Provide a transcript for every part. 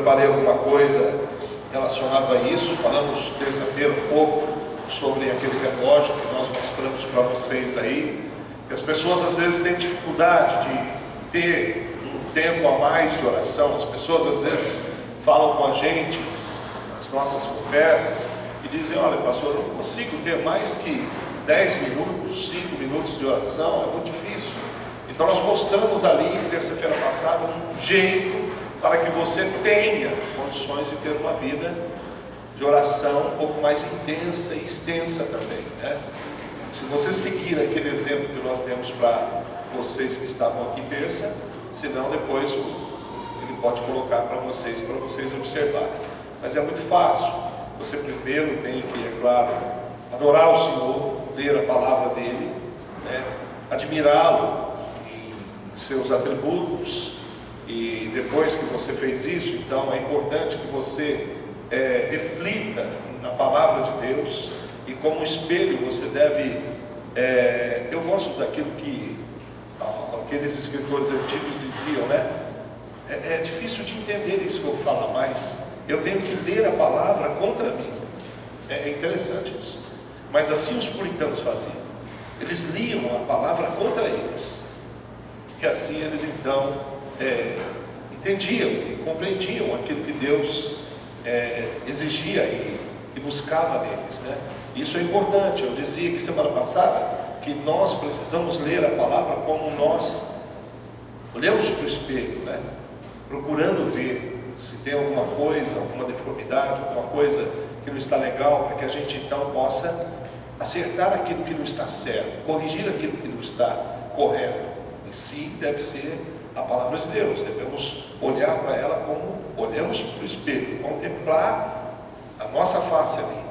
preparei alguma coisa relacionada a isso. Falamos terça-feira um pouco sobre aquele relógio que nós mostramos para vocês aí, que as pessoas às vezes têm dificuldade de ter um tempo a mais de oração. As pessoas às vezes falam com a gente nas nossas conversas e dizem: olha, pastor, eu não consigo ter mais que 10 minutos, 5 minutos de oração, é muito difícil. Então nós mostramos ali, terça-feira passada, um jeito para que você tenha condições de ter uma vida de oração um pouco mais intensa e extensa também, né? Se você seguir aquele exemplo que nós demos para vocês que estavam aqui terça, senão depois ele pode colocar para vocês observarem. Mas é muito fácil. Você primeiro tem que, é claro, adorar o Senhor, ler a palavra dele, né? Admirá-lo em seus atributos. E depois que você fez isso, então é importante que você reflita na palavra de Deus, e como espelho você deve, eu gosto daquilo que aqueles escritores antigos diziam, né? É difícil de entender isso que eu vou falar, mas eu tenho que ler a palavra contra mim. É interessante isso. Mas assim os puritanos faziam. Eles liam a palavra contra eles, e assim eles então entendiam e compreendiam aquilo que Deus exigia e buscava neles, né? Isso é importante. Eu dizia que semana passada que nós precisamos ler a palavra como nós olhamos para o espelho, né? Procurando ver se tem alguma coisa, alguma deformidade, alguma coisa que não está legal, para que a gente então possa acertar aquilo que não está certo, corrigir aquilo que não está correto. Em si deve ser a palavra de Deus. Devemos olhar para ela como olhamos para o espelho, contemplar a nossa face ali,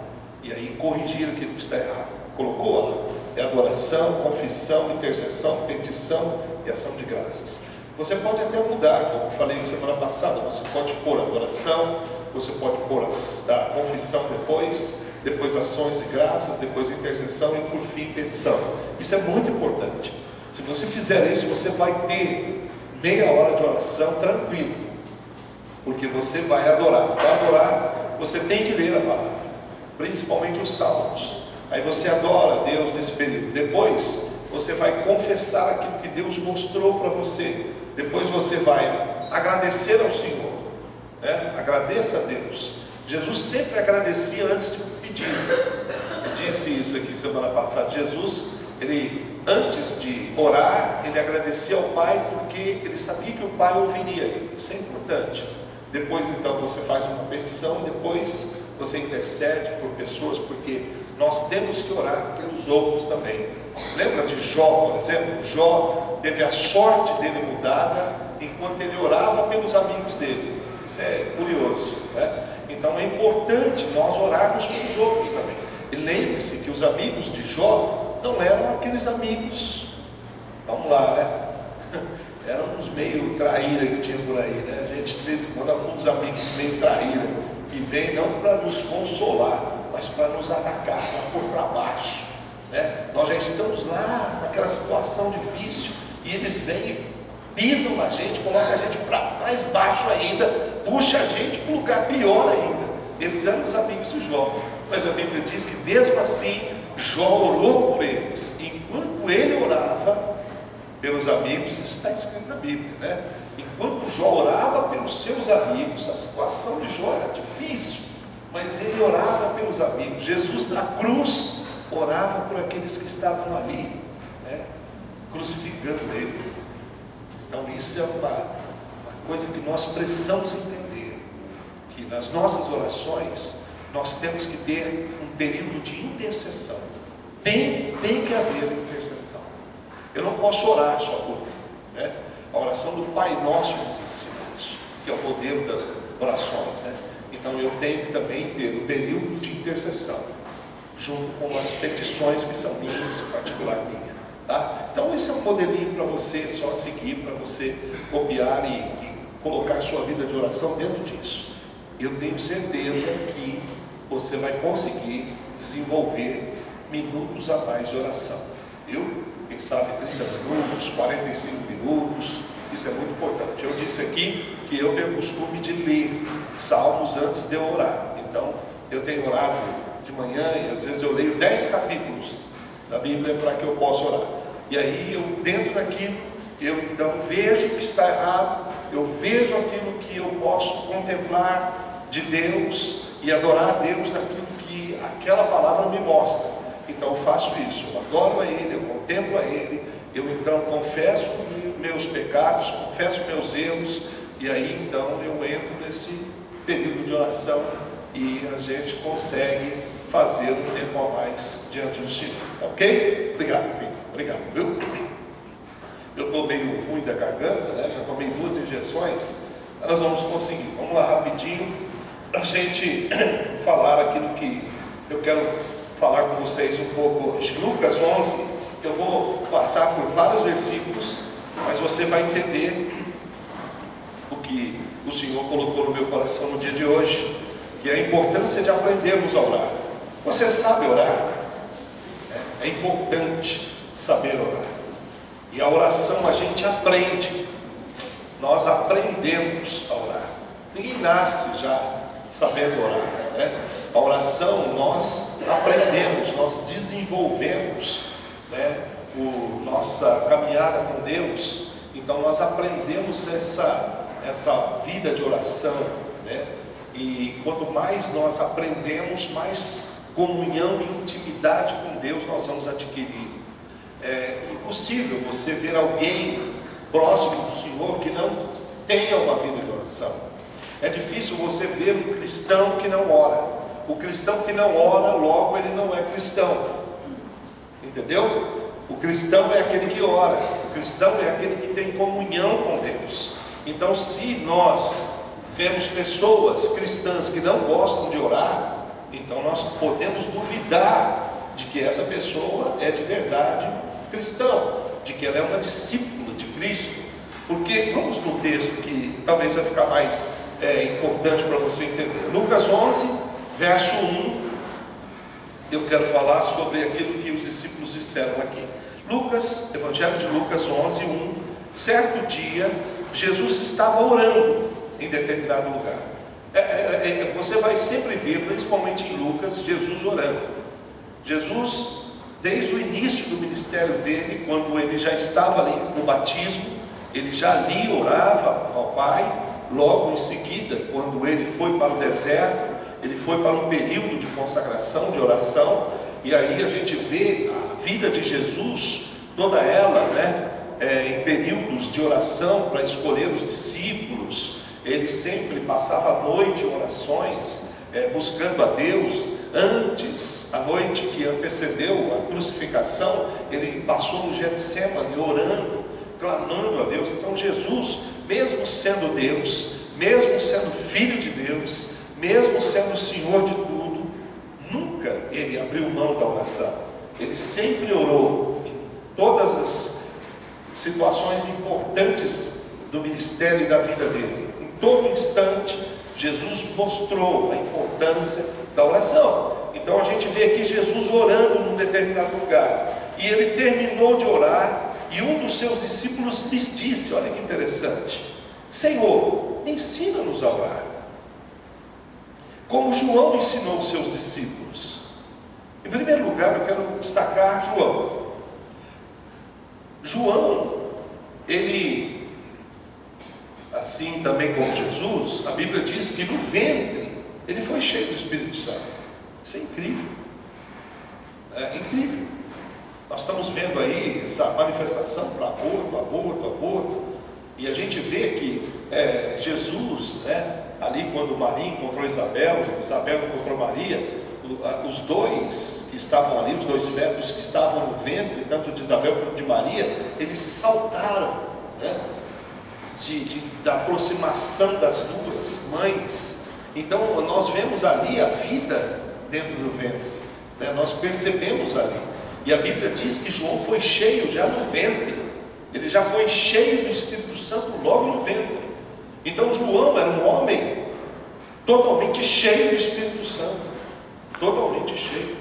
e aí corrigir aquilo que está errado. Colocou lá, é adoração, confissão, intercessão, petição e ação de graças. Você pode até mudar, como eu falei semana passada, você pode pôr adoração, você pode pôr a confissão depois ações de graças, depois intercessão e por fim petição. Isso é muito importante. Se você fizer isso, você vai ter meia hora de oração tranquilo, porque você vai adorar. Para adorar, você tem que ler a palavra, principalmente os salmos. Aí você adora Deus nesse período. Depois você vai confessar aquilo que Deus mostrou para você. Depois você vai agradecer ao Senhor, né? Agradeça a Deus. Jesus sempre agradecia antes de pedir. Eu disse isso aqui semana passada. Jesus, ele antes de orar, ele agradecia ao Pai, porque ele sabia que o Pai ouviria ele. Isso é importante. Depois então você faz uma petição, e depois você intercede por pessoas, porque nós temos que orar pelos outros também. Lembra de Jó, por exemplo? Jó teve a sorte dele mudada enquanto ele orava pelos amigos dele. Isso é curioso, né? Então é importante nós orarmos pelos outros também. E lembre-se que os amigos de Jó não eram aqueles amigos, vamos lá, né? Eram uns meio traíra que tinha por aí, né? A gente de vez em quando, alguns amigos meio traíra, que vêm não para nos consolar, mas para nos atacar, para pôr para baixo, né? Nós já estamos lá naquela situação difícil, e eles vêm, pisam na gente, colocam a gente para mais baixo ainda, puxa a gente para um lugar pior ainda. Esses eram os amigos de Jó. Mas a Bíblia diz que mesmo assim Jó orou por eles. Enquanto ele orava pelos amigos, isso está escrito na Bíblia, né? Enquanto Jó orava pelos seus amigos, a situação de Jó era difícil, mas ele orava pelos amigos. Jesus na cruz orava por aqueles que estavam ali, né? Crucificando ele. Então isso é uma coisa que nós precisamos entender, que nas nossas orações nós temos que ter um período de intercessão. Tem que haver intercessão. Eu não posso orar só por mim, né? A oração do Pai Nosso nos ensina isso, que é o modelo das orações, né? Então eu tenho que também ter um período de intercessão, junto com as petições que são minhas, em particular minha, tá? Então esse é um modelinho para você só seguir, para você copiar e colocar sua vida de oração dentro disso. Eu tenho certeza que você vai conseguir desenvolver minutos a mais de oração, viu? Quem sabe 30 minutos, 45 minutos, Isso é muito importante. Eu disse aqui que eu tenho o costume de ler salmos antes de eu orar. Então, eu tenho orado de manhã e às vezes eu leio 10 capítulos da Bíblia para que eu possa orar. E aí, eu dentro daquilo, eu então vejo o que está errado, eu vejo aquilo que eu posso contemplar de Deus e adorar a Deus naquilo que aquela palavra me mostra. Então eu faço isso, eu adoro a Ele, eu contemplo a Ele, eu então confesso meus pecados, confesso meus erros, e aí então eu entro nesse período de oração e a gente consegue fazer um tempo a mais diante do Senhor. Ok? Obrigado, filho. Obrigado, viu? Eu estou meio ruim da garganta, né? Já tomei 2 injeções. Nós vamos conseguir. Vamos lá rapidinho para a gente falar aquilo que eu quero falar com vocês um pouco hoje. Lucas 11, eu vou passar por vários versículos, mas você vai entender o que o Senhor colocou no meu coração no dia de hoje, que é a importância de aprendermos a orar. Você sabe orar? É importante saber orar. E a oração a gente aprende. Nós aprendemos a orar. Ninguém nasce já sabendo orar, né? A oração nós aprendemos, nós desenvolvemos, né, nossa caminhada com Deus. Então nós aprendemos essa vida de oração, né? E quanto mais nós aprendemos, mais comunhão e intimidade com Deus nós vamos adquirir. É impossível você ver alguém próximo do Senhor que não tenha uma vida de oração. É difícil você ver um cristão que não ora. O cristão que não ora, logo ele não é cristão. Entendeu? O cristão é aquele que ora. O cristão é aquele que tem comunhão com Deus. Então, se nós vemos pessoas cristãs que não gostam de orar, então nós podemos duvidar de que essa pessoa é de verdade cristão, de que ela é uma discípula de Cristo. Porque vamos no texto que talvez vai ficar mais importante para você entender. Lucas 11, verso 1, eu quero falar sobre aquilo que os discípulos disseram aqui. Lucas, Evangelho de Lucas 11, 1. Certo dia, Jesus estava orando em determinado lugar. Você vai sempre ver, principalmente em Lucas, Jesus orando. Jesus, desde o início do ministério dele, quando ele já estava ali no batismo, ele já ali orava ao Pai. Logo em seguida, quando ele foi para o deserto, ele foi para um período de consagração, de oração. E aí a gente vê a vida de Jesus, toda ela, né, em períodos de oração para escolher os discípulos. Ele sempre passava a noite em orações, buscando a Deus. Antes, a noite que antecedeu a crucificação, ele passou no Getsemane orando, clamando a Deus. Então Jesus, mesmo sendo Deus, mesmo sendo Filho de Deus, mesmo sendo o Senhor de tudo, nunca ele abriu mão da oração. Ele sempre orou em todas as situações importantes do ministério e da vida dele. Em todo instante, Jesus mostrou a importância da oração. Então a gente vê aqui Jesus orando num determinado lugar. E ele terminou de orar, e um dos seus discípulos lhes disse, olha que interessante: Senhor, ensina-nos a orar, como João ensinou os seus discípulos. Em primeiro lugar, eu quero destacar João. João, ele, assim também como Jesus, a Bíblia diz que no ventre ele foi cheio do Espírito Santo. Isso é incrível. É incrível. Nós estamos vendo aí essa manifestação para aborto, e a gente vê que Jesus, né, ali quando Maria encontrou Isabel encontrou Maria, os dois que estavam ali, os dois fetos que estavam no ventre, tanto de Isabel quanto de Maria, eles saltaram, né, da aproximação das duas mães. Então nós vemos ali a vida dentro do ventre, né? Nós percebemos ali. E a Bíblia diz que João foi cheio já no ventre. Ele já foi cheio do Espírito Santo logo no ventre. Então João era um homem totalmente cheio do Espírito Santo. Totalmente cheio.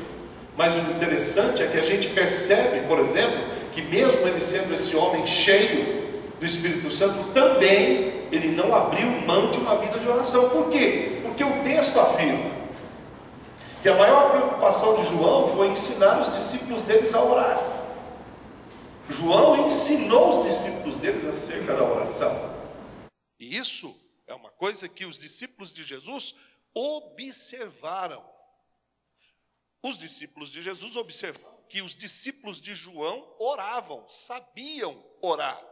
Mas o interessante é que a gente percebe, por exemplo, que mesmo ele sendo esse homem cheio do Espírito Santo, também ele não abriu mão de uma vida de oração. Por quê? Porque o texto afirma que a maior preocupação de João foi ensinar os discípulos deles a orar. João ensinou os discípulos deles acerca da oração. E isso é uma coisa que os discípulos de Jesus observaram. Os discípulos de Jesus observaram que os discípulos de João oravam, sabiam orar.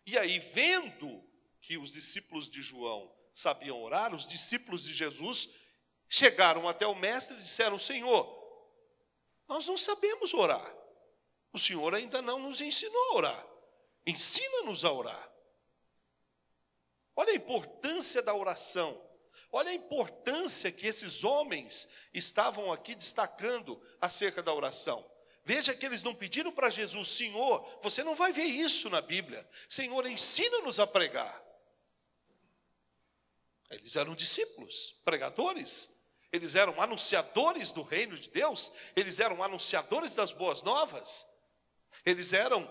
E aí, vendo que os discípulos de João sabiam orar, os discípulos de Jesus chegaram até o mestre e disseram: Senhor, nós não sabemos orar. O Senhor ainda não nos ensinou a orar. Ensina-nos a orar. Olha a importância da oração. Olha a importância que esses homens estavam aqui destacando acerca da oração. Veja que eles não pediram para Jesus: Senhor, você não vai ver isso na Bíblia. Senhor, ensina-nos a pregar. Eles eram discípulos, pregadores. Eles eram anunciadores do reino de Deus. Eles eram anunciadores das boas novas. Eles eram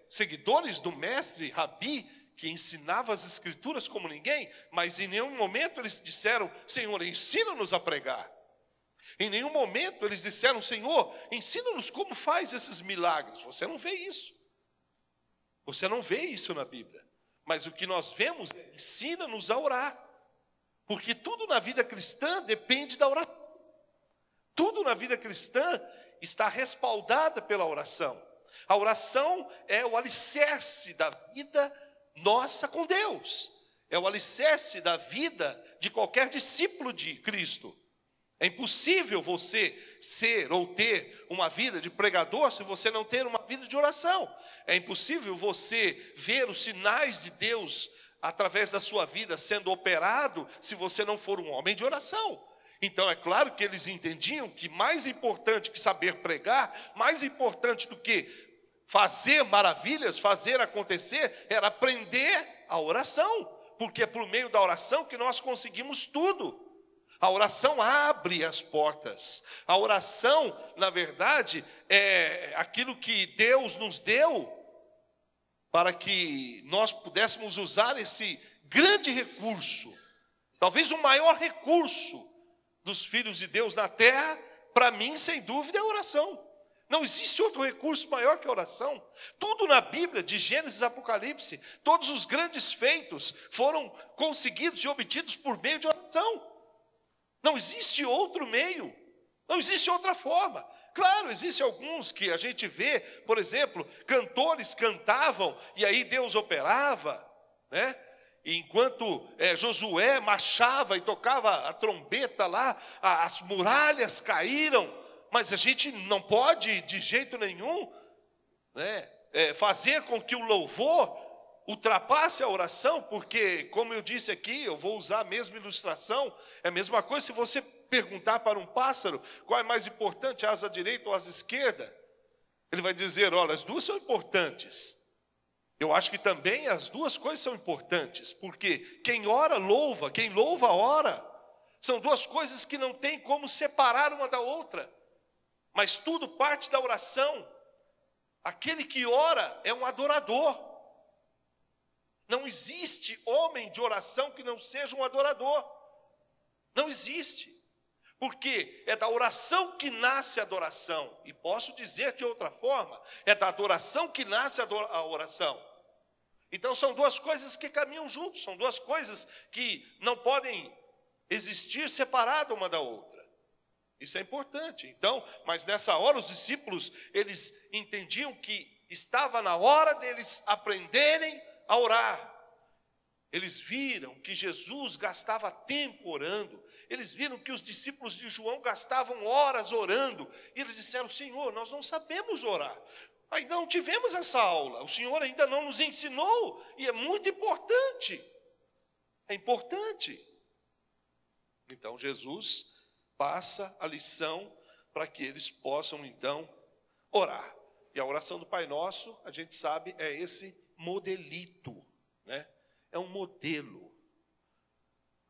seguidores do mestre Rabi, que ensinava as escrituras como ninguém. Mas em nenhum momento eles disseram: Senhor, ensina-nos a pregar. Em nenhum momento eles disseram: Senhor, ensina-nos como faz esses milagres. Você não vê isso. Você não vê isso na Bíblia. Mas o que nós vemos é: ensina-nos a orar. Porque tudo na vida cristã depende da oração. Tudo na vida cristã está respaldada pela oração. A oração é o alicerce da vida nossa com Deus. É o alicerce da vida de qualquer discípulo de Cristo. É impossível você ser ou ter uma vida de pregador se você não ter uma vida de oração. É impossível você ver os sinais de Deus através da sua vida sendo operado se você não for um homem de oração. Então é claro que eles entendiam que mais importante que saber pregar, mais importante do que fazer maravilhas, fazer acontecer, era aprender a oração. Porque é por meio da oração que nós conseguimos tudo. A oração abre as portas. A oração, na verdade, é aquilo que Deus nos deu para que nós pudéssemos usar esse grande recurso. Talvez o maior recurso dos filhos de Deus na terra, para mim, sem dúvida, é a oração. Não existe outro recurso maior que a oração. Tudo na Bíblia, de Gênesis a Apocalipse, todos os grandes feitos foram conseguidos e obtidos por meio de oração. Não existe outro meio, não existe outra forma. Claro, existem alguns que a gente vê, por exemplo, cantores cantavam e aí Deus operava, né? E enquanto Josué marchava e tocava a trombeta lá, as muralhas caíram. Mas a gente não pode, de jeito nenhum, né, fazer com que o louvor ultrapasse a oração, porque, como eu disse aqui, eu vou usar a mesma ilustração, é a mesma coisa se você perguntar para um pássaro qual é mais importante, a asa direita ou a asa esquerda. Ele vai dizer: olha, as duas são importantes. Eu acho que também as duas coisas são importantes, porque quem ora, louva, quem louva, ora. São duas coisas que não tem como separar uma da outra. Mas tudo parte da oração. Aquele que ora é um adorador. Não existe homem de oração que não seja um adorador. Não existe. Porque é da oração que nasce a adoração. E posso dizer de outra forma, é da adoração que nasce a oração. Então são duas coisas que caminham juntos. São duas coisas que não podem existir separadas uma da outra. Isso é importante. Então, mas nessa hora os discípulos, eles entendiam que estava na hora deles aprenderem a orar. Eles viram que Jesus gastava tempo orando. Eles viram que os discípulos de João gastavam horas orando. E eles disseram: Senhor, nós não sabemos orar. Ainda não tivemos essa aula. O Senhor ainda não nos ensinou. E é muito importante. É importante. Então Jesus passa a lição para que eles possam então orar. E a oração do Pai Nosso, a gente sabe, é esse modelito, né? É um modelo.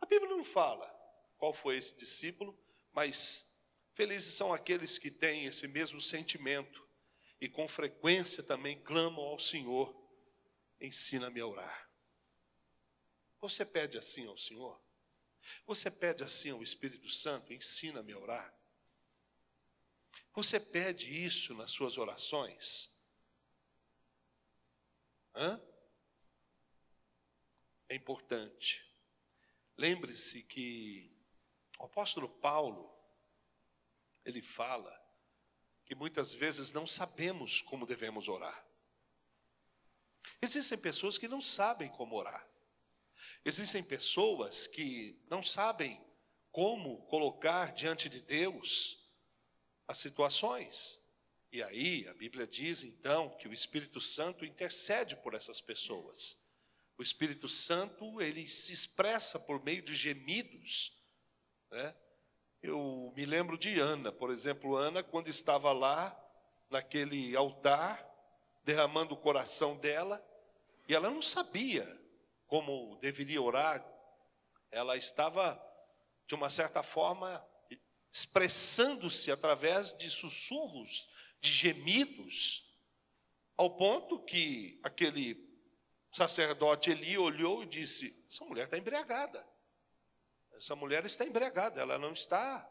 A Bíblia não fala qual foi esse discípulo, mas felizes são aqueles que têm esse mesmo sentimento e com frequência também clamam ao Senhor ensina-me a orar. Você pede assim ao Senhor? Você pede assim ao Espírito Santo, ensina-me a orar? Você pede isso nas suas orações? É importante. Lembre-se que o apóstolo Paulo, ele fala que muitas vezes não sabemos como devemos orar. Existem pessoas que não sabem como orar. Existem pessoas que não sabem como colocar diante de Deus as situações. E aí a Bíblia diz então que o Espírito Santo intercede por essas pessoas. O Espírito Santo, ele se expressa por meio de gemidos, né? Eu me lembro de Ana, por exemplo, Ana, quando estava lá, naquele altar, derramando o coração dela, e ela não sabia como deveria orar. Ela estava, de uma certa forma, expressando-se através de sussurros, de gemidos, ao ponto que aquele sacerdote Eli olhou e disse: essa mulher está embriagada. Essa mulher está embriagada, ela não está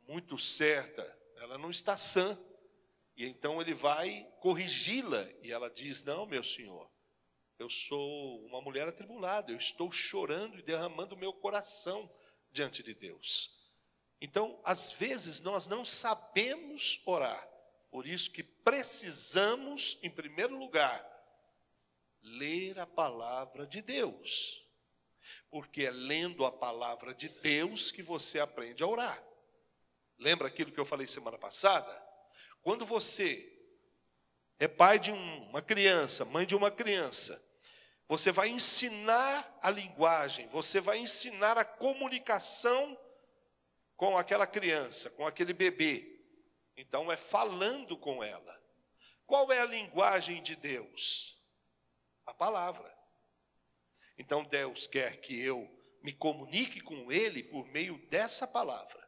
muito certa, ela não está sã. E então ele vai corrigi-la, e ela diz: não, meu senhor, eu sou uma mulher atribulada, eu estou chorando e derramando o meu coração diante de Deus. Então, às vezes, nós não sabemos orar, por isso que precisamos, em primeiro lugar, ler a palavra de Deus. Porque é lendo a palavra de Deus que você aprende a orar. Lembra aquilo que eu falei semana passada? Quando você é pai de uma criança, mãe de uma criança, você vai ensinar a linguagem, você vai ensinar a comunicação com aquela criança, com aquele bebê. Então é falando com ela. Qual é a linguagem de Deus? A palavra. Então Deus quer que eu me comunique com Ele por meio dessa palavra.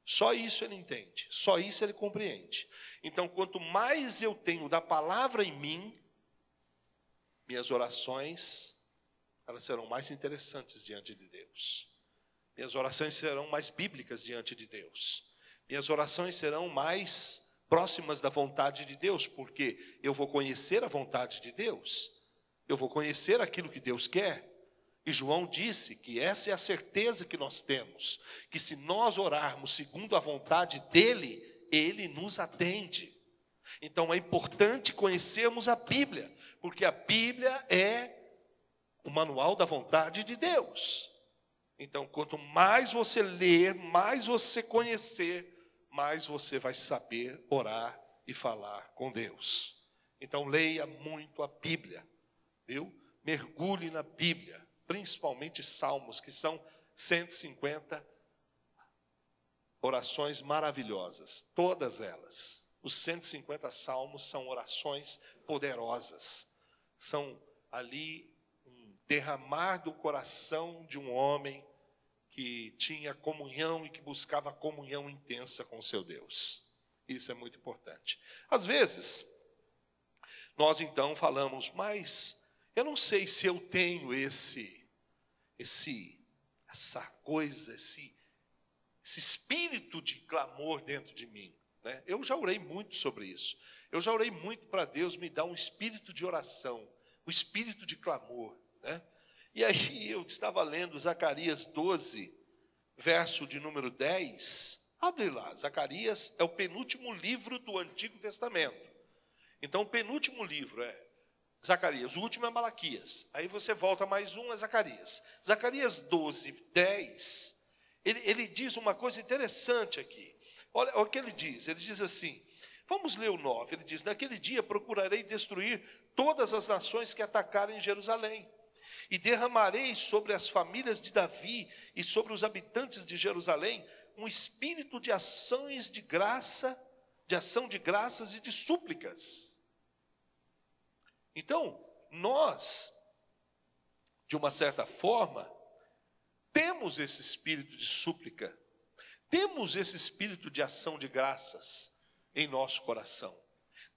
Só isso Ele entende, só isso Ele compreende. Então, quanto mais eu tenho da palavra em mim, minhas orações, elas serão mais interessantes diante de Deus. Minhas orações serão mais bíblicas diante de Deus. Minhas orações serão mais próximas da vontade de Deus, porque eu vou conhecer a vontade de Deus. Eu vou conhecer aquilo que Deus quer. E João disse que essa é a certeza que nós temos, que se nós orarmos segundo a vontade dEle, Ele nos atende. Então é importante conhecermos a Bíblia, porque a Bíblia é o manual da vontade de Deus. Então, quanto mais você ler, mais você conhecer, mais você vai saber orar e falar com Deus. Então leia muito a Bíblia, viu? Mergulhe na Bíblia, principalmente Salmos, que são 150 orações maravilhosas, todas elas. Os 150 Salmos são orações poderosas, são ali um derramar do coração de um homem que tinha comunhão e que buscava comunhão intensa com o seu Deus. Isso é muito importante. Às vezes, nós então falamos, mas eu não sei se eu tenho essa coisa, esse espírito de clamor dentro de mim, né? Eu já orei muito sobre isso. Eu já orei muito para Deus me dar um espírito de oração, um espírito de clamor, né? E aí eu estava lendo Zacarias 12, verso de número 10. Abre lá, Zacarias é o penúltimo livro do Antigo Testamento. Então o penúltimo livro é Zacarias, o último é Malaquias. Aí você volta mais um, é Zacarias. Zacarias 12, 10, ele diz uma coisa interessante aqui. Olha o que ele diz assim, vamos ler o 9, ele diz, naquele dia procurarei destruir todas as nações que atacarem Jerusalém, e derramarei sobre as famílias de Davi e sobre os habitantes de Jerusalém um espírito de ações de graça, de ação de graças e de súplicas. Então, nós, de uma certa forma, temos esse espírito de súplica, temos esse espírito de ação de graças em nosso coração.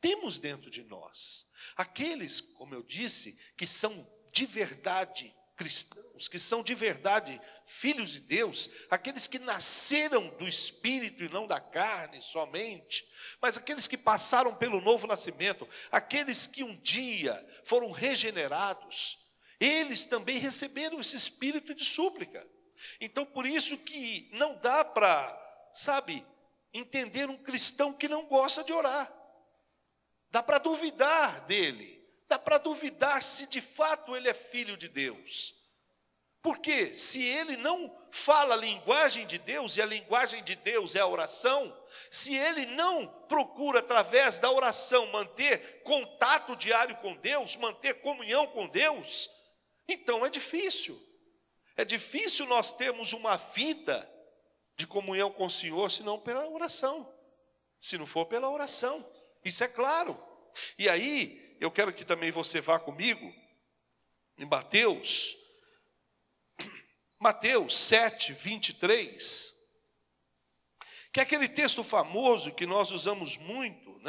Temos dentro de nós aqueles, como eu disse, que são de verdade cristãos, que são de verdade filhos de Deus, aqueles que nasceram do Espírito e não da carne somente, mas aqueles que passaram pelo novo nascimento, aqueles que um dia foram regenerados, eles também receberam esse espírito de súplica. Então, por isso que não dá para, entender um cristão que não gosta de orar. Dá para duvidar dele, dá para duvidar se de fato ele é filho de Deus. Porque se ele não fala a linguagem de Deus, e a linguagem de Deus é a oração, se ele não procura através da oração manter contato diário com Deus, manter comunhão com Deus, então é difícil. É difícil nós termos uma vida de comunhão com o Senhor, se não pela oração. Se não for pela oração. Isso é claro. E aí, eu quero que também você vá comigo em Mateus 7, 23, que é aquele texto famoso que nós usamos muito,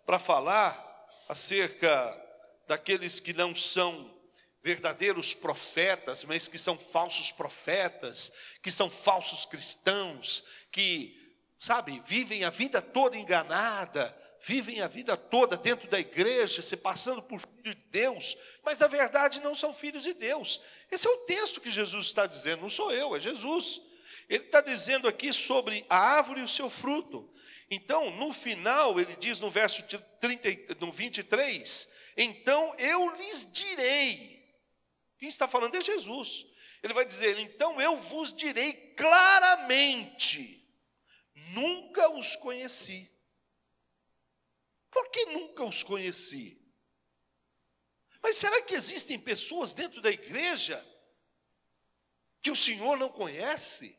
para falar acerca daqueles que não são verdadeiros profetas, mas que são falsos profetas, que são falsos cristãos, que, vivem a vida toda enganada, vivem a vida toda dentro da igreja, se passando por filhos de Deus, mas na verdade não são filhos de Deus. Esse é o texto que Jesus está dizendo, não sou eu, é Jesus. Ele está dizendo aqui sobre a árvore e o seu fruto. Então, no final, ele diz no verso 23, então eu lhes direi. Quem está falando é Jesus. Ele vai dizer, então eu vos direi claramente, nunca os conheci. Por que nunca os conheci? Mas será que existem pessoas dentro da igreja que o Senhor não conhece?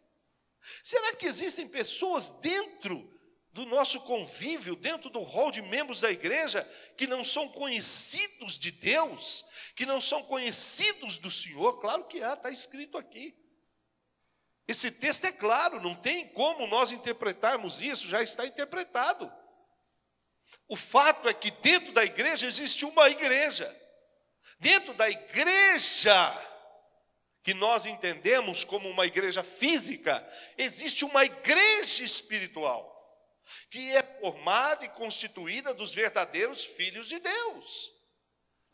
Será que existem pessoas dentro do nosso convívio, dentro do hall de membros da igreja, que não são conhecidos de Deus, que não são conhecidos do Senhor? Claro que há, está escrito aqui. Esse texto é claro, não tem como nós interpretarmos isso, já está interpretado. O fato é que dentro da igreja existe uma igreja. Dentro da igreja, que nós entendemos como uma igreja física, existe uma igreja espiritual, que é formada e constituída dos verdadeiros filhos de Deus.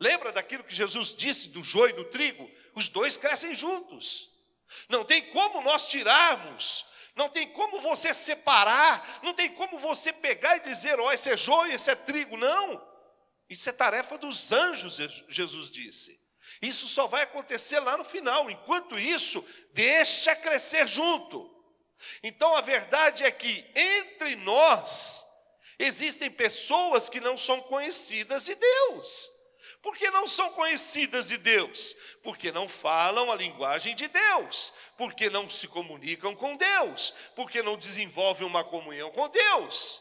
Lembra daquilo que Jesus disse do joio e do trigo? Os dois crescem juntos. Não tem como nós tirarmos, não tem como você separar, não tem como você pegar e dizer, esse é joio, esse é trigo, não. Isso é tarefa dos anjos, Jesus disse. Isso só vai acontecer lá no final. Enquanto isso, deixa crescer junto. Então a verdade é que entre nós existem pessoas que não são conhecidas de Deus. Por que não são conhecidas de Deus? Porque não falam a linguagem de Deus, porque não se comunicam com Deus, porque não desenvolvem uma comunhão com Deus.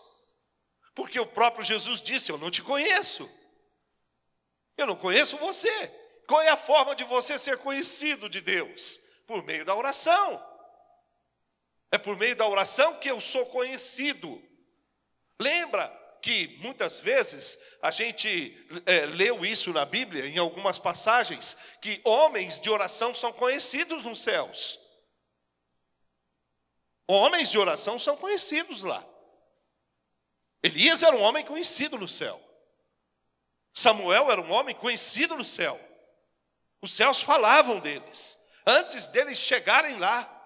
Porque o próprio Jesus disse, eu não te conheço. Eu não conheço você. Qual é a forma de você ser conhecido de Deus? Por meio da oração. É por meio da oração que eu sou conhecido. Lembra que muitas vezes a gente leu isso na Bíblia, em algumas passagens, que homens de oração são conhecidos nos céus. Homens de oração são conhecidos lá. Elias era um homem conhecido no céu. Samuel era um homem conhecido no céu. Os céus falavam deles, antes deles chegarem lá.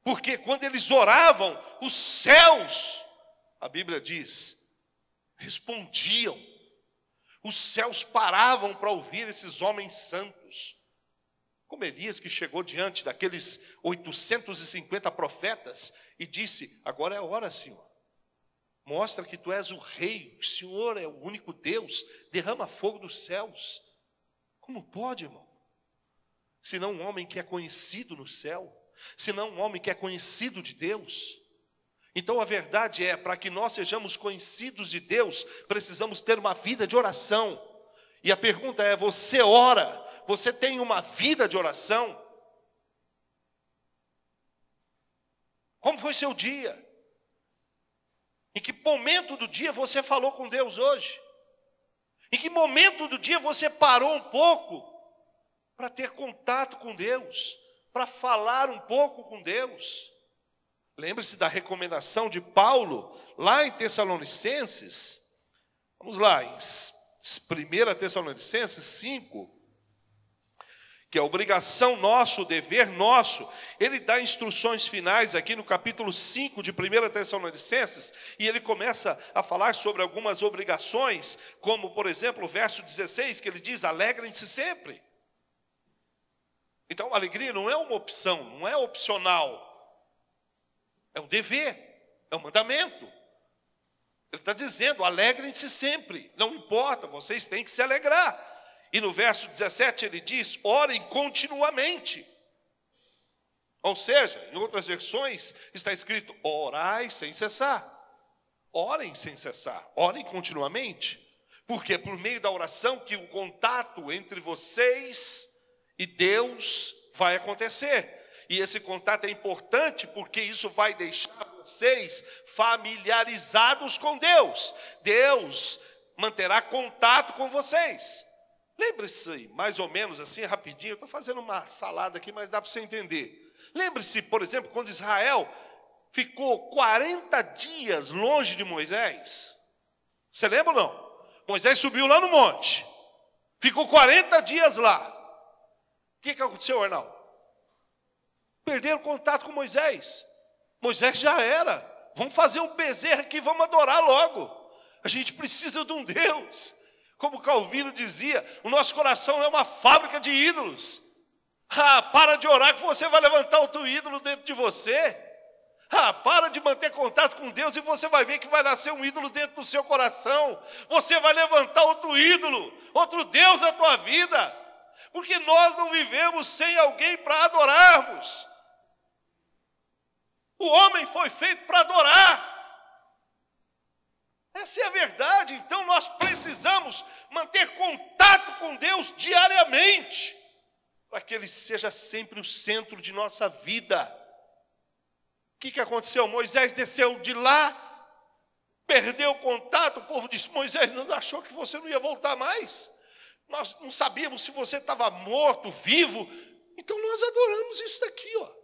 Porque quando eles oravam, os céus, a Bíblia diz, respondiam. Os céus paravam para ouvir esses homens santos. Como Elias, que chegou diante daqueles 850 profetas e disse, agora é a hora, Senhor. Mostra que tu és o rei, o Senhor é o único Deus, derrama fogo dos céus. Como pode, irmão? Senão um homem que é conhecido no céu, senão um homem que é conhecido de Deus. Então a verdade é, para que nós sejamos conhecidos de Deus, precisamos ter uma vida de oração. E a pergunta é, você ora? Você tem uma vida de oração? Como foi seu dia? Em que momento do dia você falou com Deus hoje? Em que momento do dia você parou um pouco para ter contato com Deus, para falar um pouco com Deus? Lembre-se da recomendação de Paulo, lá em Tessalonicenses. Vamos lá, em 1 Tessalonicenses 5, que é a obrigação nossa, o dever nosso. Ele dá instruções finais aqui no capítulo 5 de 1 Tessalonicenses, e ele começa a falar sobre algumas obrigações, como, por exemplo, o verso 16, que ele diz: alegrem-se sempre. Então, a alegria não é uma opção, não é opcional. É um dever, é um mandamento. Ele está dizendo: alegrem-se sempre, não importa, vocês têm que se alegrar. E no verso 17 ele diz: orem continuamente. Ou seja, em outras versões está escrito: orai sem cessar. Orem sem cessar, orem continuamente. Porque é por meio da oração que o contato entre vocês e Deus vai acontecer. E esse contato é importante porque isso vai deixar vocês familiarizados com Deus. Deus manterá contato com vocês. Lembre-se, mais ou menos assim, rapidinho, eu estou fazendo uma salada aqui, mas dá para você entender. Lembre-se, por exemplo, quando Israel ficou 40 dias longe de Moisés. Você lembra ou não? Moisés subiu lá no monte, ficou 40 dias lá. O que aconteceu, Arnaldo? Perderam contato com Moisés. Moisés já era. Vamos fazer um bezerro aqui, vamos adorar logo. A gente precisa de um Deus. Como Calvino dizia, o nosso coração é uma fábrica de ídolos. Para de orar que você vai levantar outro ídolo dentro de você. Para de manter contato com Deus e você vai ver que vai nascer um ídolo dentro do seu coração. Você vai levantar outro ídolo, outro Deus na tua vida. Porque nós não vivemos sem alguém para adorarmos. O homem foi feito para adorar. Essa é a verdade. Então nós precisamos manter contato com Deus diariamente, para que Ele seja sempre o centro de nossa vida. O que aconteceu? Moisés desceu de lá, perdeu o contato, o povo disse: Moisés, não achou que você não ia voltar mais? Nós não sabíamos se você estava morto, vivo. Então nós adoramos isso daqui, ó.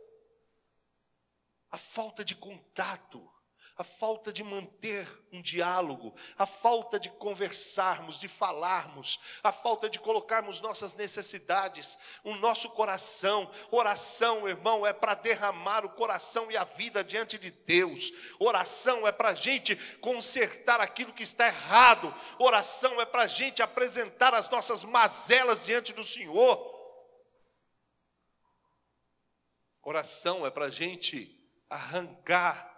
A falta de contato, a falta de manter um diálogo, a falta de conversarmos, de falarmos, a falta de colocarmos nossas necessidades, o nosso coração. Oração, irmão, é para derramar o coração e a vida diante de Deus. Oração é para a gente consertar aquilo que está errado. Oração é para a gente apresentar as nossas mazelas diante do Senhor. Oração é para a gente arrancar.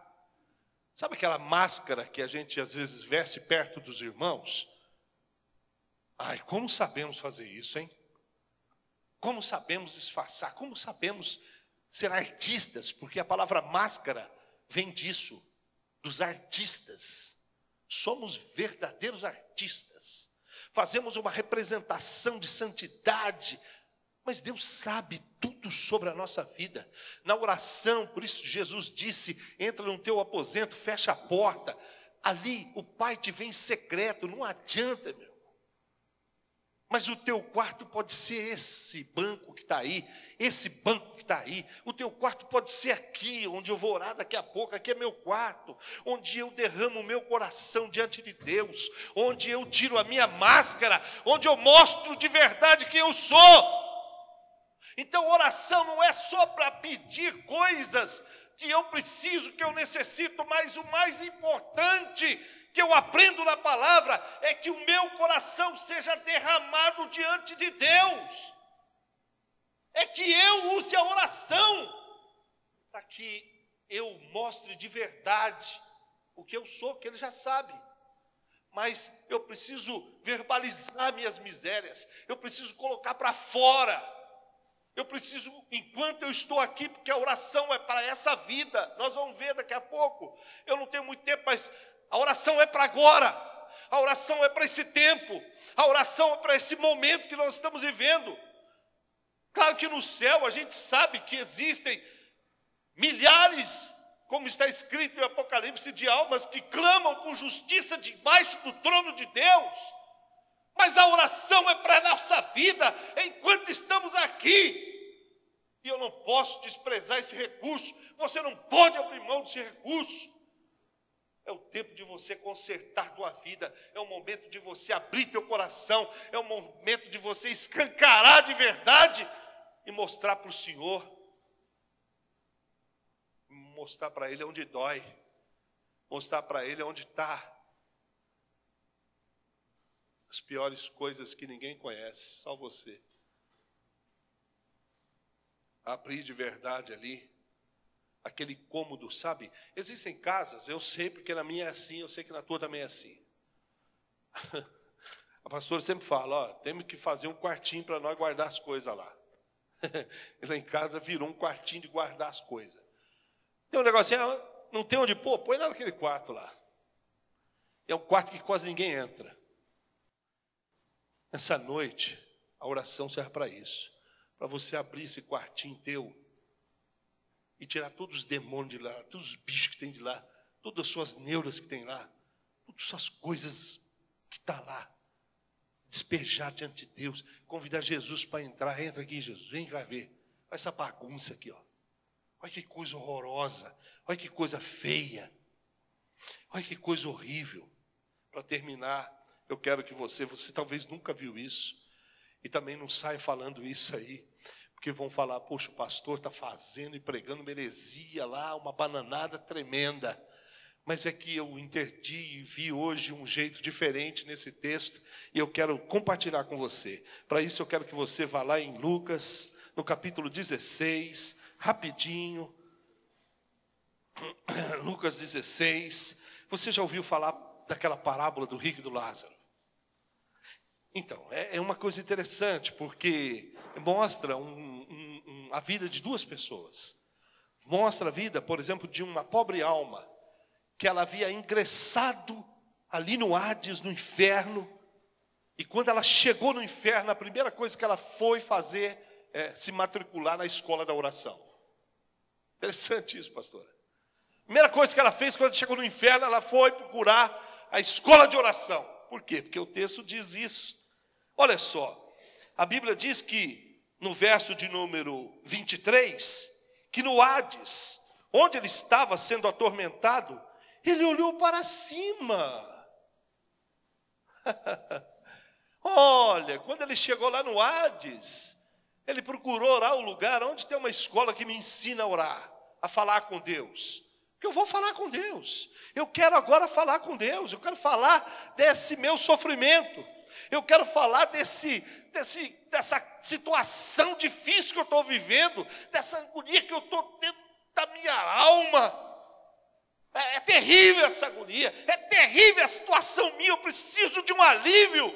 Sabe aquela máscara que a gente às vezes veste perto dos irmãos? Ai, como sabemos fazer isso, hein? Como sabemos disfarçar? Como sabemos ser artistas? Porque a palavra máscara vem disso, dos artistas. Somos verdadeiros artistas. Fazemos uma representação de santidade, mas Deus sabe tudo sobre a nossa vida. Na oração, por isso Jesus disse: entra no teu aposento, fecha a porta. Ali o Pai te vê em secreto, não adianta, meu. Mas o teu quarto pode ser esse banco que está aí, esse banco que está aí. O teu quarto pode ser aqui, onde eu vou orar daqui a pouco. Aqui é meu quarto, onde eu derramo o meu coração diante de Deus, onde eu tiro a minha máscara, onde eu mostro de verdade quem eu sou. Então oração não é só para pedir coisas que eu preciso, que eu necessito, mas o mais importante que eu aprendo na palavra é que o meu coração seja derramado diante de Deus. É que eu use a oração para que eu mostre de verdade o que eu sou, que Ele já sabe. Mas eu preciso verbalizar minhas misérias, eu preciso colocar para fora. Eu preciso, enquanto eu estou aqui, porque a oração é para essa vida. Nós vamos ver daqui a pouco. Eu não tenho muito tempo, mas a oração é para agora. A oração é para esse tempo. A oração é para esse momento que nós estamos vivendo. Claro que no céu a gente sabe que existem milhares como está escrito em Apocalipse, de almas que clamam por justiça debaixo do trono de Deus. Mas a oração é para a nossa vida, enquanto estamos aqui. E eu não posso desprezar esse recurso. Você não pode abrir mão desse recurso. É o tempo de você consertar tua vida. É o momento de você abrir teu coração. É o momento de você escancarar de verdade e mostrar para o Senhor. Mostrar para Ele onde dói. Mostrar para Ele onde está as piores coisas que ninguém conhece, só você. Abrir de verdade ali, aquele cômodo, sabe? Existem casas, eu sei porque na minha é assim, eu sei que na tua também é assim. A pastora sempre fala, ó, temos que fazer um quartinho para nós guardar as coisas lá. Lá em casa virou um quartinho de guardar as coisas. Tem um negocinho, não tem onde pôr, põe lá naquele quarto lá. É um quarto que quase ninguém entra. Essa noite, a oração serve para isso. Para você abrir esse quartinho teu e tirar todos os demônios de lá, todos os bichos que tem de lá, todas as suas neuras que tem lá, todas as suas coisas que está lá. Despejar diante de Deus, convidar Jesus para entrar. Entra aqui, Jesus, vem cá ver. Olha essa bagunça aqui, ó. Olha que coisa horrorosa, olha que coisa feia, olha que coisa horrível. Para terminar, eu quero que você talvez nunca viu isso, e também não saia falando isso aí, porque vão falar, poxa, o pastor está fazendo e pregando uma heresia lá, uma bananada tremenda. Mas é que eu entendi e vi hoje um jeito diferente nesse texto, e eu quero compartilhar com você. Para isso eu quero que você vá lá em Lucas, no capítulo 16, rapidinho. Lucas 16, você já ouviu falar daquela parábola do rico e do Lázaro? Então, é uma coisa interessante, porque mostra a vida de duas pessoas. Mostra a vida, por exemplo, de uma pobre alma, que ela havia ingressado ali no Hades, no inferno, e quando ela chegou no inferno, a primeira coisa que ela foi fazer é se matricular na escola da oração. Interessante isso, pastora. Primeira coisa que ela fez quando chegou no inferno, ela foi procurar a escola de oração. Por quê? Porque o texto diz isso. Olha só, a Bíblia diz que, no verso de número 23, que no Hades, onde ele estava sendo atormentado, ele olhou para cima. Olha, quando ele chegou lá no Hades, ele procurou orar o lugar onde tem uma escola que me ensina a orar, a falar com Deus. Porque eu vou falar com Deus. Eu quero agora falar com Deus. Eu quero falar desse meu sofrimento. Eu quero falar dessa situação difícil que eu estou vivendo, dessa agonia que eu estou tendo da minha alma. É terrível essa agonia, é terrível a situação minha, eu preciso de um alívio.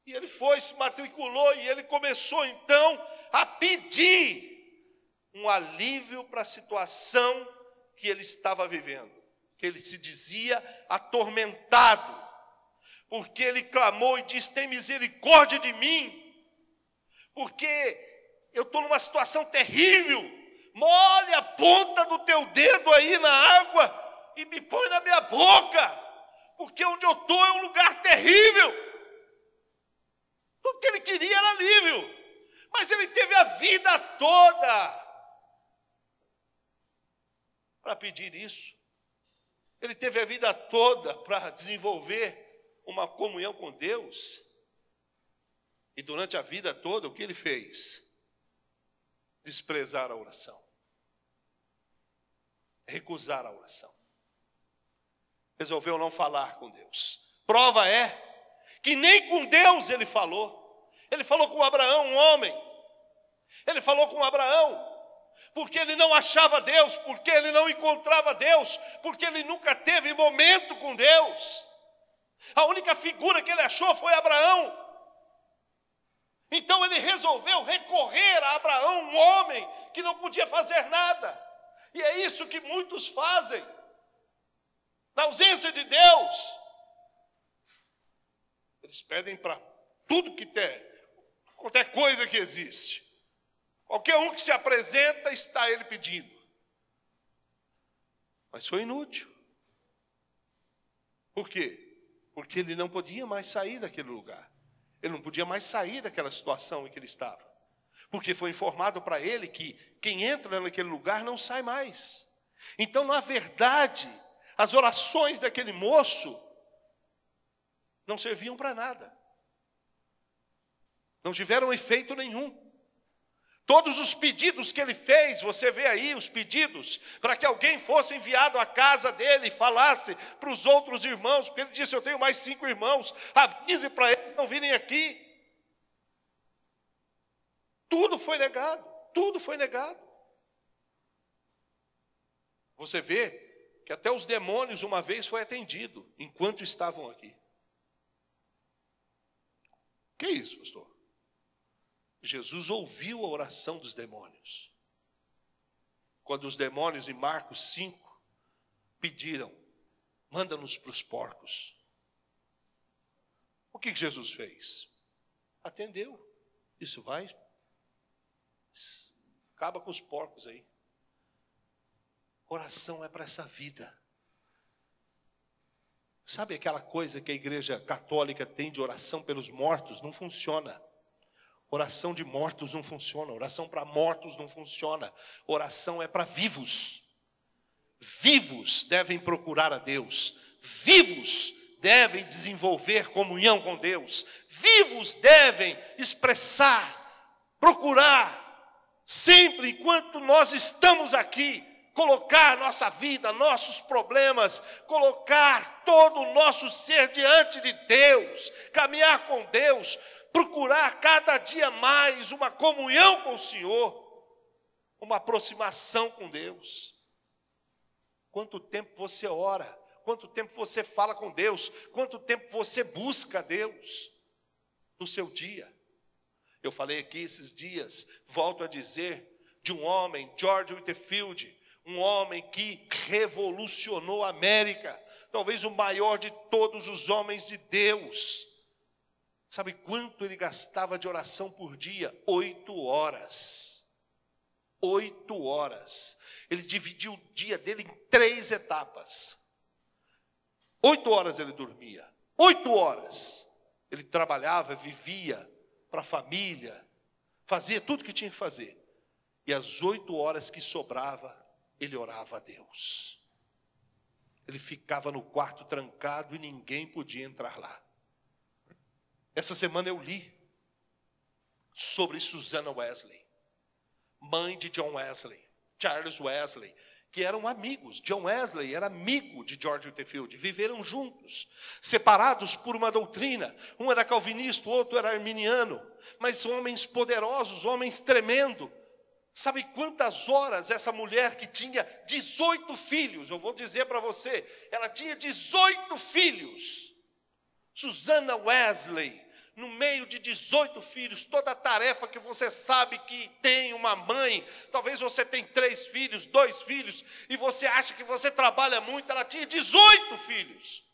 E ele foi, se matriculou e ele começou então a pedir um alívio para a situação que ele estava vivendo, que ele se dizia atormentado, porque ele clamou e disse, tem misericórdia de mim, porque eu estou numa situação terrível, molhe a ponta do teu dedo aí na água e me põe na minha boca, porque onde eu estou é um lugar terrível. Tudo que ele queria era alívio, mas ele teve a vida toda para pedir isso. Ele teve a vida toda para desenvolver uma comunhão com Deus. E durante a vida toda, o que ele fez? Desprezar a oração. Recusar a oração. Resolveu não falar com Deus. Prova é que nem com Deus ele falou. Ele falou com Abraão, um homem. Ele falou com Abraão, porque ele não achava Deus, porque ele não encontrava Deus, porque ele nunca teve momento com Deus. A única figura que ele achou foi Abraão. Então ele resolveu recorrer a Abraão, um homem que não podia fazer nada. E é isso que muitos fazem. Na ausência de Deus, eles pedem para tudo que tem, qualquer coisa que existe. Qualquer um que se apresenta, está ele pedindo. Mas foi inútil. Por quê? Porque ele não podia mais sair daquele lugar. Ele não podia mais sair daquela situação em que ele estava. Porque foi informado para ele que quem entra naquele lugar não sai mais. Então, na verdade, as orações daquele moço não serviam para nada. Não tiveram efeito nenhum. Todos os pedidos que ele fez, você vê aí os pedidos, para que alguém fosse enviado à casa dele e falasse para os outros irmãos, porque ele disse, eu tenho mais 5 irmãos, avise para eles não virem aqui. Tudo foi negado, tudo foi negado. Você vê que até os demônios uma vez foi atendido, enquanto estavam aqui. Que isso, pastor? Jesus ouviu a oração dos demônios. Quando os demônios em Marcos 5 pediram, manda-nos para os porcos. O que Jesus fez? Atendeu. Isso vai. Acaba com os porcos aí. Oração é para essa vida. Sabe aquela coisa que a igreja católica tem de oração pelos mortos? Não funciona. Oração de mortos não funciona. Oração para mortos não funciona. Oração é para vivos. Vivos devem procurar a Deus. Vivos devem desenvolver comunhão com Deus. Vivos devem expressar, procurar, sempre enquanto nós estamos aqui, colocar nossa vida, nossos problemas, colocar todo o nosso ser diante de Deus, caminhar com Deus, procurar cada dia mais uma comunhão com o Senhor, uma aproximação com Deus. Quanto tempo você ora? Quanto tempo você fala com Deus? Quanto tempo você busca Deus no seu dia? Eu falei aqui esses dias, volto a dizer, de um homem, George Whitefield, um homem que revolucionou a América, talvez o maior de todos os homens de Deus. Sabe quanto ele gastava de oração por dia? 8 horas. 8 horas. Ele dividiu o dia dele em 3 etapas. 8 horas ele dormia. 8 horas. Ele trabalhava, vivia para a família, fazia tudo que tinha que fazer. E as 8 horas que sobrava, ele orava a Deus. Ele ficava no quarto trancado e ninguém podia entrar lá. Essa semana eu li sobre Susanna Wesley, mãe de John Wesley, Charles Wesley, que eram amigos. John Wesley era amigo de George Whitefield, viveram juntos, separados por uma doutrina. Um era calvinista, o outro era arminiano, mas homens poderosos, homens tremendos. Sabe quantas horas essa mulher que tinha 18 filhos, eu vou dizer para você, ela tinha 18 filhos. Susanna Wesley, no meio de 18 filhos, toda a tarefa que você sabe que tem uma mãe, talvez você tem 3 filhos, 2 filhos, e você acha que você trabalha muito, ela tinha 18 filhos.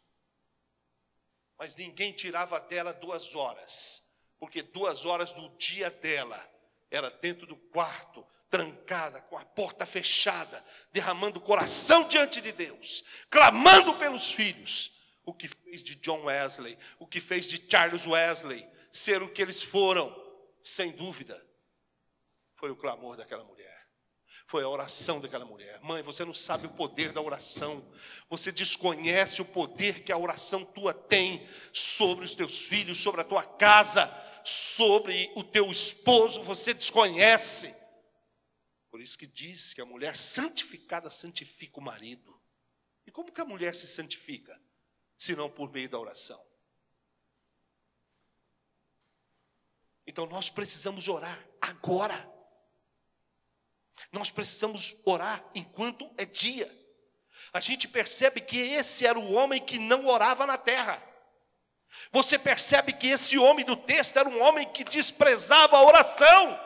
Mas ninguém tirava dela 2 horas, porque 2 horas do dia dela era dentro do quarto, trancada, com a porta fechada, derramando o coração diante de Deus, clamando pelos filhos. O que fez de John Wesley, o que fez de Charles Wesley ser o que eles foram, sem dúvida, foi o clamor daquela mulher, foi a oração daquela mulher. Mãe, você não sabe o poder da oração, você desconhece o poder que a oração tua tem sobre os teus filhos, sobre a tua casa, sobre o teu esposo, você desconhece. Por isso que diz que a mulher santificada santifica o marido. E como que a mulher se santifica? Senão por meio da oração. Então nós precisamos orar agora. Nós precisamos orar enquanto é dia. A gente percebe que esse era o homem que não orava na terra. Você percebe que esse homem do texto era um homem que desprezava a oração.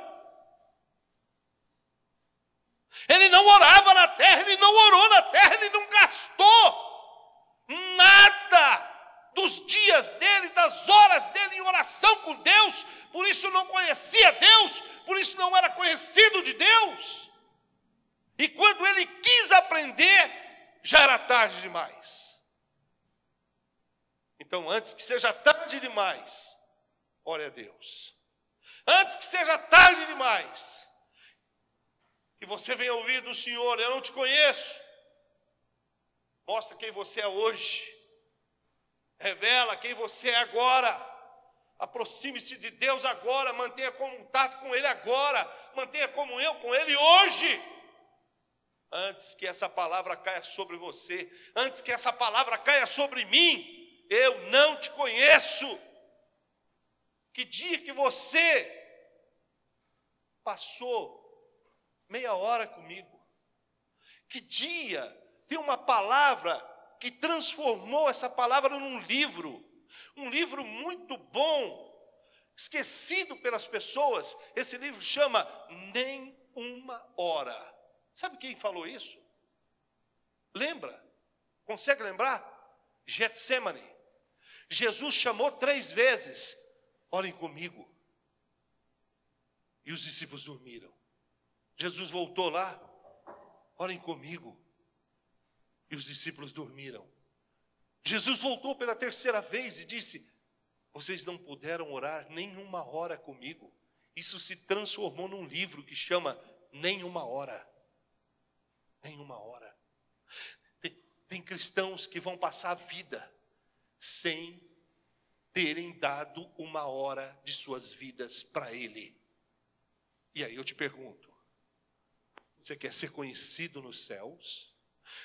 Ele não orava na terra, ele não orou na terra, ele não gastou nada dos dias dele, das horas dele em oração com Deus. Por isso não conhecia Deus, por isso não era conhecido de Deus. E quando ele quis aprender, já era tarde demais. Então, antes que seja tarde demais, ore a Deus. Antes que seja tarde demais, que você venha ouvir do Senhor: eu não te conheço. Mostra quem você é hoje. Revela quem você é agora. Aproxime-se de Deus agora. Mantenha contato com Ele agora. Mantenha comunhão com Ele hoje. Antes que essa palavra caia sobre você. Antes que essa palavra caia sobre mim. Eu não te conheço. Que dia que você passou meia hora comigo? Que dia tem uma palavra que transformou essa palavra num livro? Um livro muito bom, esquecido pelas pessoas. Esse livro chama Nem Uma Hora. Sabe quem falou isso? Lembra? Consegue lembrar? Getsemane. Jesus chamou 3 vezes: orem comigo. E os discípulos dormiram. Jesus voltou lá: orem comigo. E os discípulos dormiram. Jesus voltou pela 3ª vez e disse: vocês não puderam orar nem 1 hora comigo. Isso se transformou num livro que chama Nem Uma Hora. Nem 1 hora. Tem cristãos que vão passar a vida sem terem dado 1 hora de suas vidas para Ele. E aí eu te pergunto: você quer ser conhecido nos céus?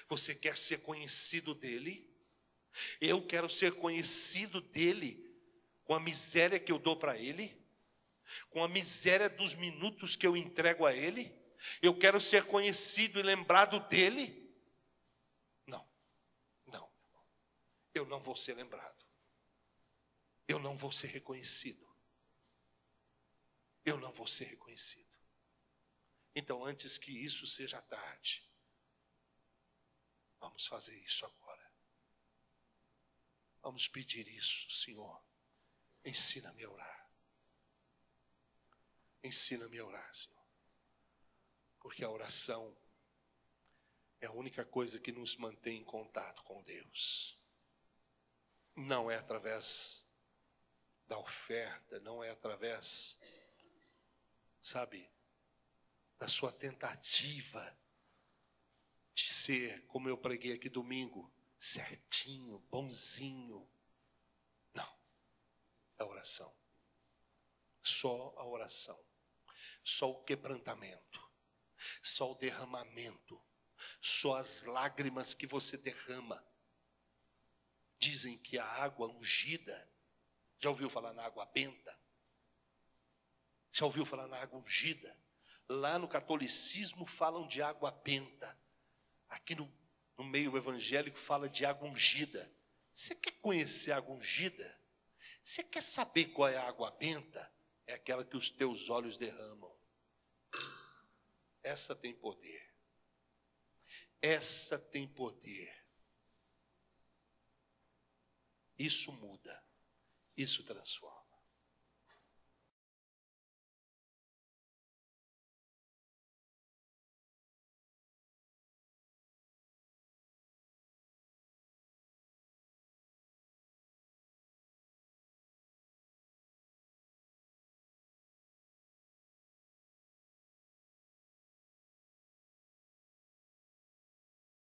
Você quer ser conhecido dEle? Eu quero ser conhecido dEle com a miséria que eu dou para Ele, com a miséria dos minutos que eu entrego a Ele. Eu quero ser conhecido e lembrado dEle. Não, eu não vou ser lembrado. Eu não vou ser reconhecido. Eu não vou ser reconhecido. Então, antes que isso seja tarde, vamos fazer isso agora. Vamos pedir isso: Senhor, ensina-me a orar. Ensina-me a orar, Senhor. Porque a oração é a única coisa que nos mantém em contato com Deus. Não é através da oferta, não é através, sabe, da sua tentativa de ser, como eu preguei aqui domingo, certinho, bonzinho. Não, é a oração. Só a oração. Só o quebrantamento. Só o derramamento. Só as lágrimas que você derrama. Dizem que a água ungida, já ouviu falar na água benta? Já ouviu falar na água ungida? Lá no catolicismo falam de água benta. Aqui no meio evangélico fala de água ungida. Você quer conhecer a água ungida? Você quer saber qual é a água benta? É aquela que os teus olhos derramam. Essa tem poder. Essa tem poder. Isso muda. Isso transforma.